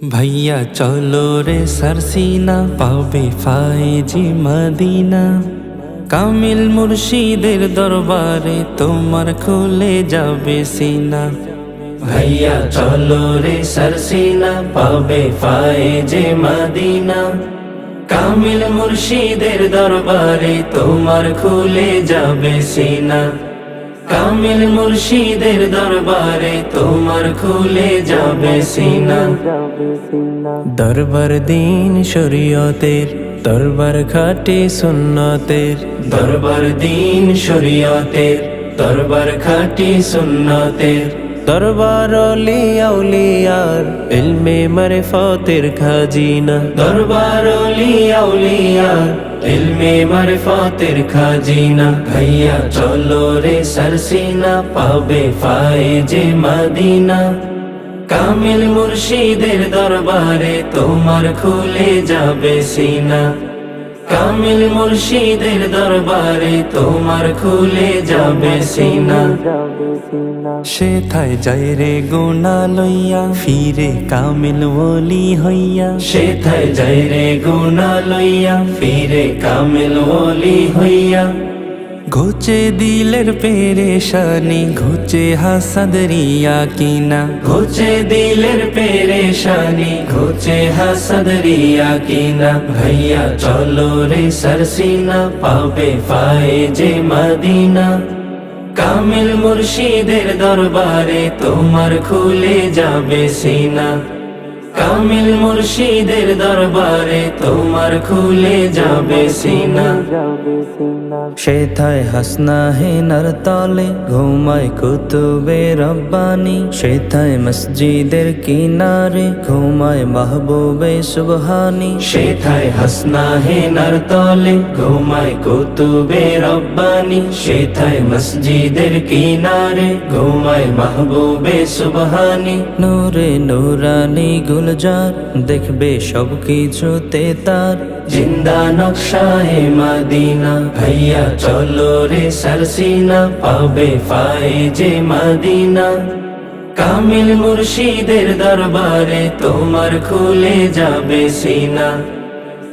ভাইয়া চলো রে সারসিনা, পাবে ফায়েজি মদিনা। কামিল মুর্শিদের দরবারে তোমার খুলে যাবে সিনা। ভাইয়া চলো রে সারসিনা, পাবে ফায়েজি মদিনা। কামিল মুর্শিদের দরবারে তোমার খুলে যাবে সিনা। কামিল মুর্শিদের দরবারে তোমার খুলে যাবে সিনা। দরবার দিন শরীয়তের, দরবার খাটি সুন্নতের। দরবার দিন শরীয়তের, দরবার খাটি সুন্নতের। দরবার আউলিয়া আউলিয়ার, ইলমে মারিফতের খাজিনা। দরবার আউলিয়া আউলিয়ার, ইলমে মারিফতের খাজিনা। ভাইয়া চলো রে সারসিনা, পাবে ফায়েজে মদিনা। কামিল মুর্শিদের দরবারে তোমার খুলে যাবে সিনা। কামিল মুর্শিদের দরবারে তোমার খুলে যাবে সিনা। সেথায় যায় রে গুনাহ লইয়া, ফিরে কামিল ওলি হইয়া। সেথায় যায় রে গুনাহ লইয়া, ফিরে কামিল ওলি হইয়া। ঘুচে দিলের পেরেশানি, ঘুচে হাসাদ রিয়া কিনা। ঘুচে দিলের পেরেশানি, ঘুচে হাসাদ রিয়া কিনা। ভাইয়া চলো রে সারসিনা, পাবে ফায়েজে মদিনা। কামিল মুর্শিদের দরবারে তোমার খুলে যাবে সিনা। কামিল মুর্শিদের দরবারে তোমার খুলে যাবে সিনা। সেথায় হাসনা হেনার তলে ঘুমায় কুতুবে রব্বানি। সেথায় মসজিদের কিনারে ঘুমায় মাহবুবে সুবহানি। সেথায় হাসনা হেনার তলে ঘুমায় কুতুবে রব্বানি। সেথায় মসজিদের কিনারে ঘুমায় মাহবুবে সুবহানি। নূরে নূরানি গুলজার, দেখবে সব কিছুতে তার জিন্দা নকশায়ে মদিনা। ভাইয়া চলো রে সারসিনা, পাবে ফায়েজে মদিনা। কামিল মুর্শিদের দরবারে তোমার খুলে যাবে সিনা।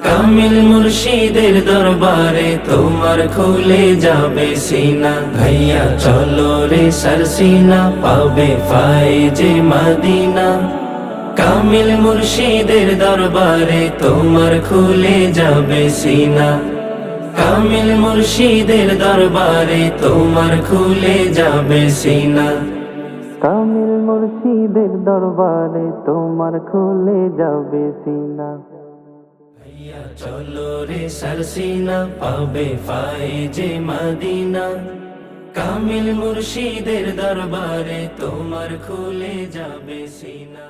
কামিল মুর্শিদের দরবারে তোমার খুলে যাবে সিনা। ভাইয়া চলো রে সারসিনা, পাবে ফায়েজে মদিনা। কামিল মুর্শিদের দরবারে তোমার খুলে যাবে সিনা। কামিল মুর্শিদের দরবারে তোমার খুলে যাবে সিনা। কামিল মুর্শিদের দরবারে তোমার খুলে যাবে সিনা। ভাইয়া চলো রে সারসিনা, পাবে ফায়েজে মদিনা। কামিল মুর্শিদের দরবারে তোমার খুলে যাবে সিনা।